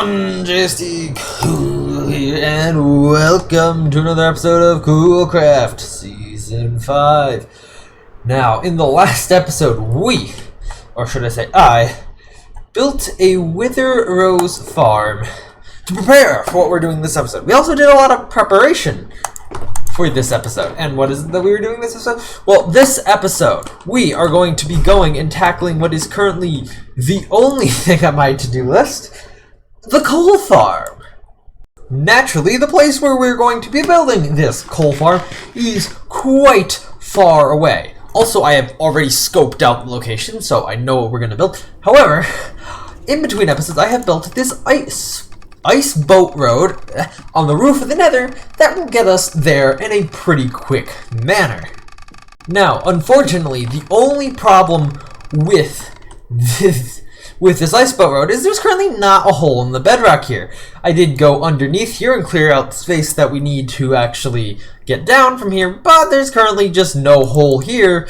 Majesty Cool here, and welcome to another episode of Coolcraft Season 5. Now, in the last episode, we, or should I say I, built a Wither Rose farm to prepare for what we're doing this episode. We also did a lot of preparation for this episode. And what is it that we were doing this episode? Well, this episode, we are going to be going and tackling what is currently the only thing on my to-do list, the coal farm. Naturally, the place where we're going to be building this coal farm is quite far away. Also, I have already scoped out the location, so I know what we're going to build. However, in between episodes, I have built this ice boat road on the roof of the Nether that will get us there in a pretty quick manner. Now, unfortunately, the only problem with this ice boat road is there's currently not a hole in the bedrock here. I did go underneath here and clear out the space that we need to actually get down from here, but there's currently just no hole here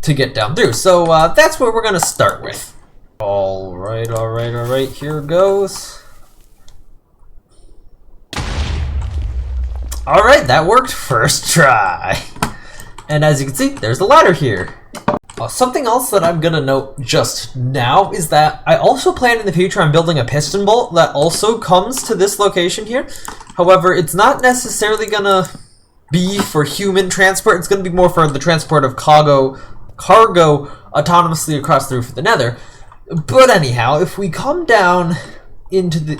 to get down through. So that's what we're going to start with. Alright, here goes. Alright, that worked first try. And as you can see, there's the ladder here. Something else that I'm gonna note just now is that I also plan in the future on building a piston bolt that also comes to this location here. However, it's not necessarily gonna be for human transport. It's gonna be more for the transport of cargo autonomously across the roof of the Nether. But anyhow, if we come down here,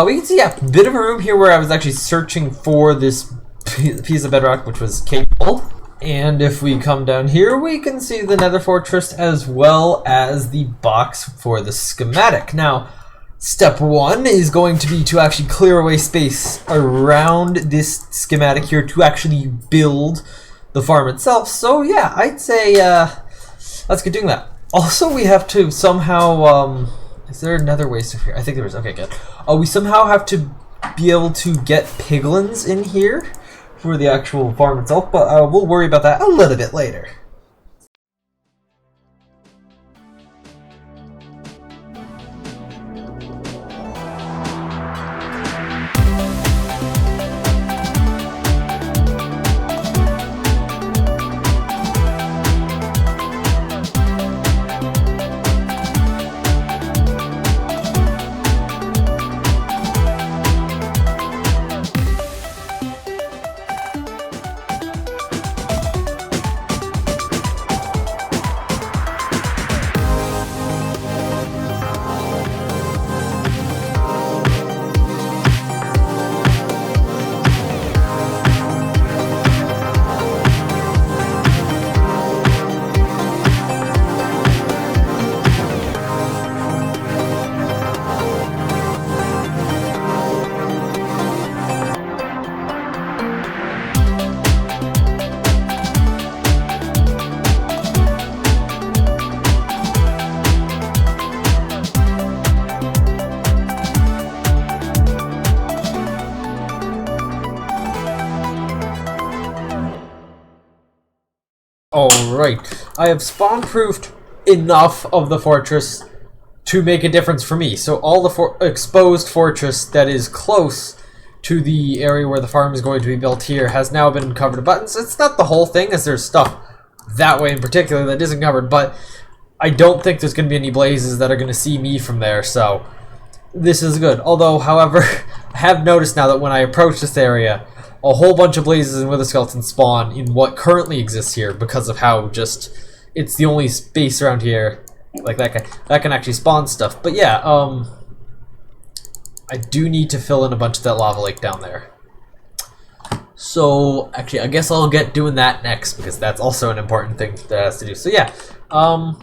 we can see a bit of a room here where I was actually searching for this piece of bedrock, which was capable. And if we come down here, we can see the Nether Fortress as well as the box for the schematic. Now, step one is going to be to actually clear away space around this schematic here to actually build the farm itself. So yeah, I'd say let's get doing that. Also, we have to somehow... is there another waste of here? I think there is. Okay, good. We somehow have to be able to get piglins in here for the actual farm itself, but we'll worry about that a little bit later. Alright, I have spawn-proofed enough of the fortress to make a difference for me. So all the exposed fortress that is close to the area where the farm is going to be built here has now been covered with buttons. It's not the whole thing, as there's stuff that way in particular that isn't covered, but I don't think there's going to be any blazes that are going to see me from there, so this is good. Although, however, I have noticed now that when I approach this area, a whole bunch of blazes and wither skeletons spawn in what currently exists here because of how just it's the only space around here like that can actually spawn stuff. But yeah, I do need to fill in a bunch of that lava lake down there. So actually, I guess I'll get doing that next because that's also an important thing that has to do. So yeah, I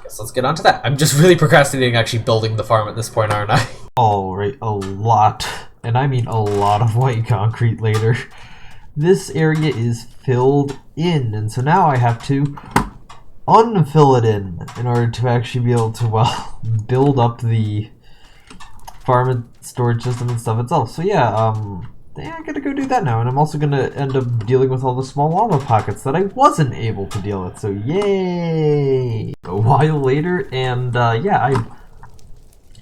guess let's get on to that. I'm just really procrastinating actually building the farm at this point, aren't I? Alright, a lot. And I mean a lot of white concrete later. This area is filled in, and so now I have to unfill it in order to actually be able to, well, build up the farm and storage system and stuff itself. So yeah, I gotta go do that now, and I'm also gonna end up dealing with all the small lava pockets that I wasn't able to deal with, so yay! A while later, and yeah,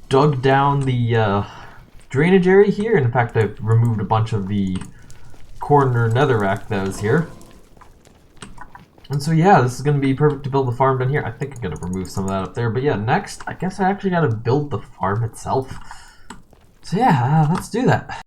dug down the drainage area here. In fact, I've removed a bunch of the corner netherrack that was here. And so yeah, this is going to be perfect to build the farm down here. I think I'm going to remove some of that up there. But yeah, next, I guess I actually got to build the farm itself. So yeah, let's do that.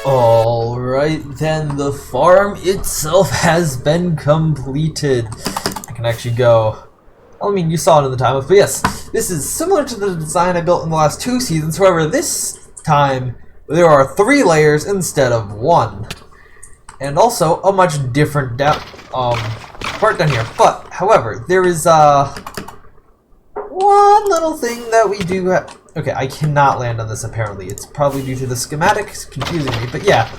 Alright then, the farm itself has been completed. I can actually go... I mean, you saw it in the time, but yes, this is similar to the design I built in the last 2 seasons. However, this time there are 3 layers instead of 1. And also a much different part down here. But, however, there is one little thing that we do have. Okay, I cannot land on this apparently. It's probably due to the schematics confusing me, but yeah.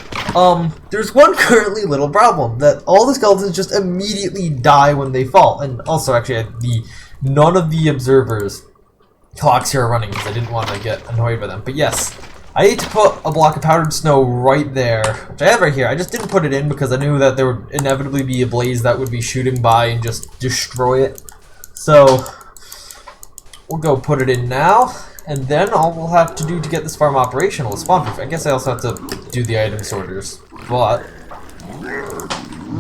There's one currently little problem, that all the skeletons just immediately die when they fall. And also, actually, none of the observers' clocks here are running because I didn't want to get annoyed by them. But yes, I need to put a block of powdered snow right there, which I have right here. I just didn't put it in because I knew that there would inevitably be a blaze that would be shooting by and just destroy it. So, we'll go put it in now. And then all we'll have to do to get this farm operational is spawn proof. I guess I also have to do the item sorters. But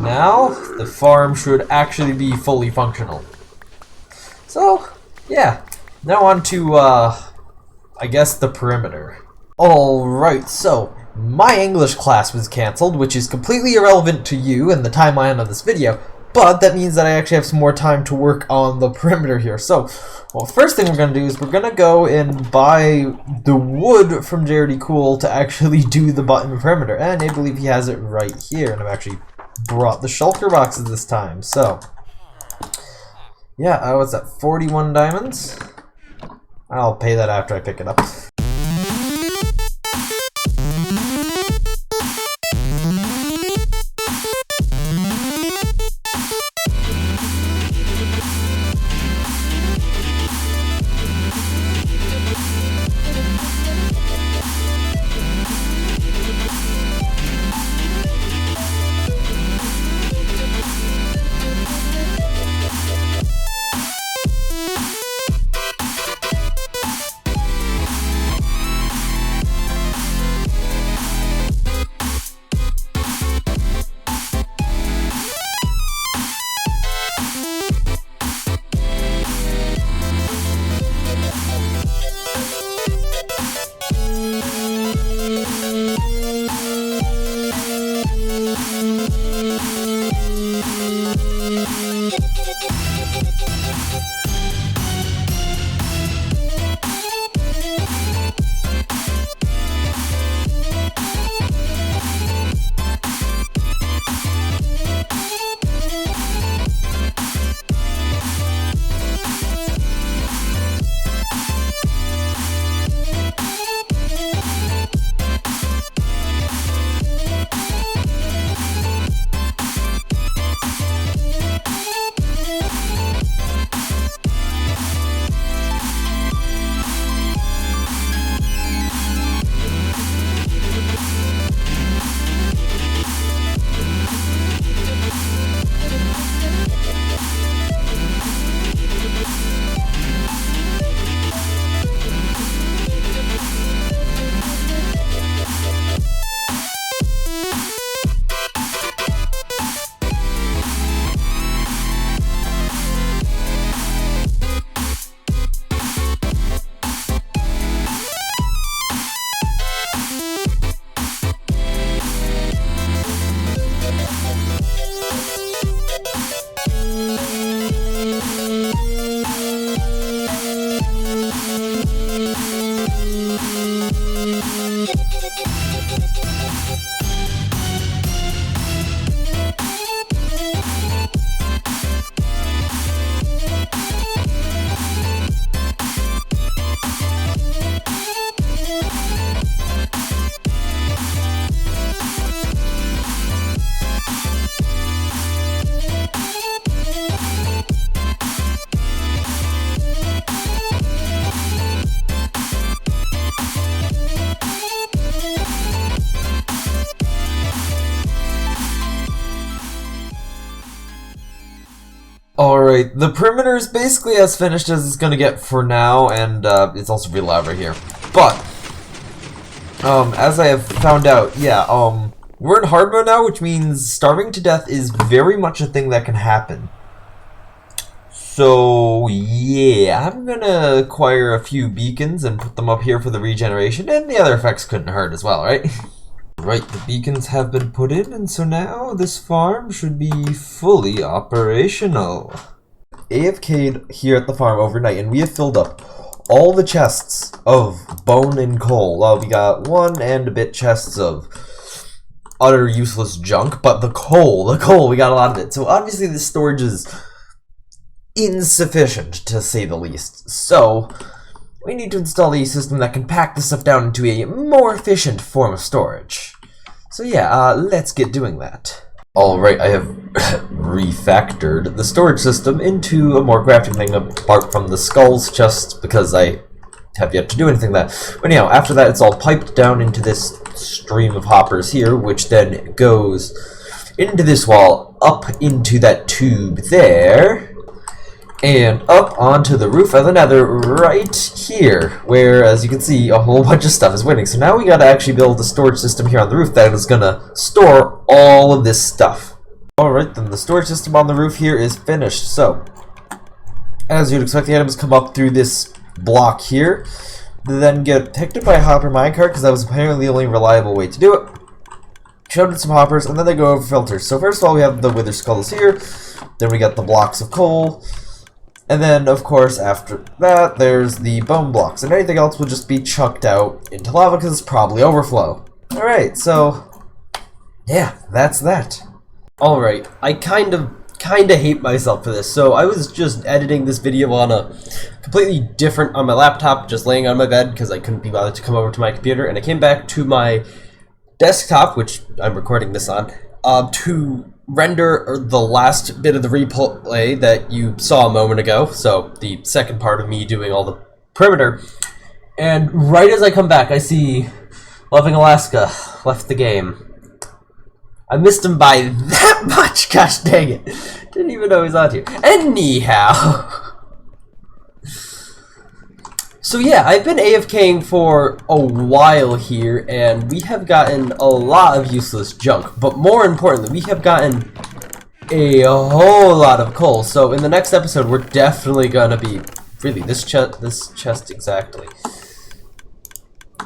now the farm should actually be fully functional. So, yeah. Now on to, I guess, the perimeter. Alright, so my English class was cancelled, which is completely irrelevant to you and the timeline of this video. But that means that I actually have some more time to work on the perimeter here. So, well, first thing we're going to do is we're going to go and buy the wood from JRD Cool to actually do the button perimeter. And I believe he has it right here. And I've actually brought the shulker boxes this time. So, yeah, what's that, 41 diamonds? I'll pay that after I pick it up. Alright, the perimeter is basically as finished as it's gonna get for now, and it's also really loud right here. But, as I have found out, we're in hard mode now, which means starving to death is very much a thing that can happen. So, yeah, I'm gonna acquire a few beacons and put them up here for the regeneration, and the other effects couldn't hurt as well, right? Right, the beacons have been put in, and so now this farm should be fully operational. AFK'd here at the farm overnight, and we have filled up all the chests of bone and coal. Well, we got 1 and a bit chests of utter useless junk, but the coal, we got a lot of it. So obviously the storage is insufficient, to say the least. So we need to install a system that can pack this stuff down into a more efficient form of storage. So yeah, let's get doing that. Alright, I have refactored the storage system into a more crafting thing apart from the skulls, just because I have yet to do anything like that. But anyhow, after that it's all piped down into this stream of hoppers here, which then goes into this wall, up into that tube there, and up onto the roof of the nether right here, where, as you can see, a whole bunch of stuff is waiting. So now we gotta actually build a storage system here on the roof that is gonna store all of this stuff. Alright, then the storage system on the roof here is finished. So, as you'd expect, the items come up through this block here, then get picked up by a hopper minecart, because that was apparently the only reliable way to do it. Shoved in some hoppers, and then they go over filters. So first of all, we have the wither skulls here, then we got the blocks of coal, and then, of course, after that, there's the bone blocks, and anything else will just be chucked out into lava because it's probably overflow. Alright, so, yeah, that's that. Alright, I kind of hate myself for this. So I was just editing this video on a completely different, on my laptop, just laying on my bed because I couldn't be bothered to come over to my computer, and I came back to my desktop, which I'm recording this on, to render the last bit of the replay that you saw a moment ago, so the second part of me doing all the perimeter. And right as I come back, I see Loving Alaska left the game. I missed him by that much, gosh dang it. Didn't even know he was on here. Anyhow. So yeah, I've been AFKing for a while here, and we have gotten a lot of useless junk, but more importantly, we have gotten a whole lot of coal. So in the next episode, we're definitely gonna be, really, this chest exactly.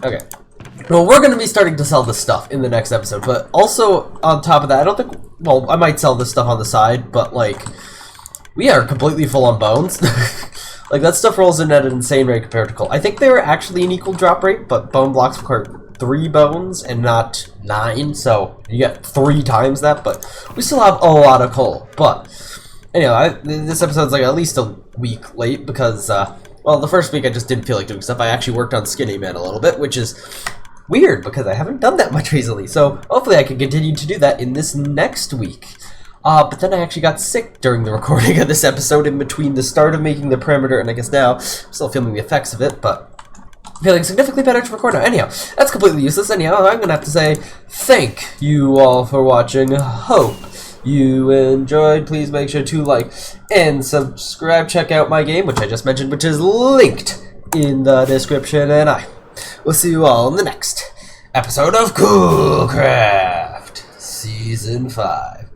Okay. Well, we're gonna be starting to sell this stuff in the next episode, but also on top of that, I don't think, well, I might sell this stuff on the side, but like, we are completely full on bones. Like, that stuff rolls in at an insane rate compared to coal. I think they were actually an equal drop rate, but bone blocks require 3 bones and not 9, so you get 3 times that, but we still have a lot of coal. But, anyway, this episode's like at least a week late because, well, the first week I just didn't feel like doing stuff. I actually worked on Skinny Man a little bit, which is weird because I haven't done that much recently, so hopefully I can continue to do that in this next week. But then I actually got sick during the recording of this episode in between the start of making the perimeter and I guess now I'm still feeling the effects of it, but feeling significantly better to record now. Anyhow, that's completely useless. Anyhow, I'm going to have to say thank you all for watching. Hope you enjoyed. Please make sure to like and subscribe. Check out my game, which I just mentioned, which is linked in the description, and I will see you all in the next episode of Coolcraft Season 5.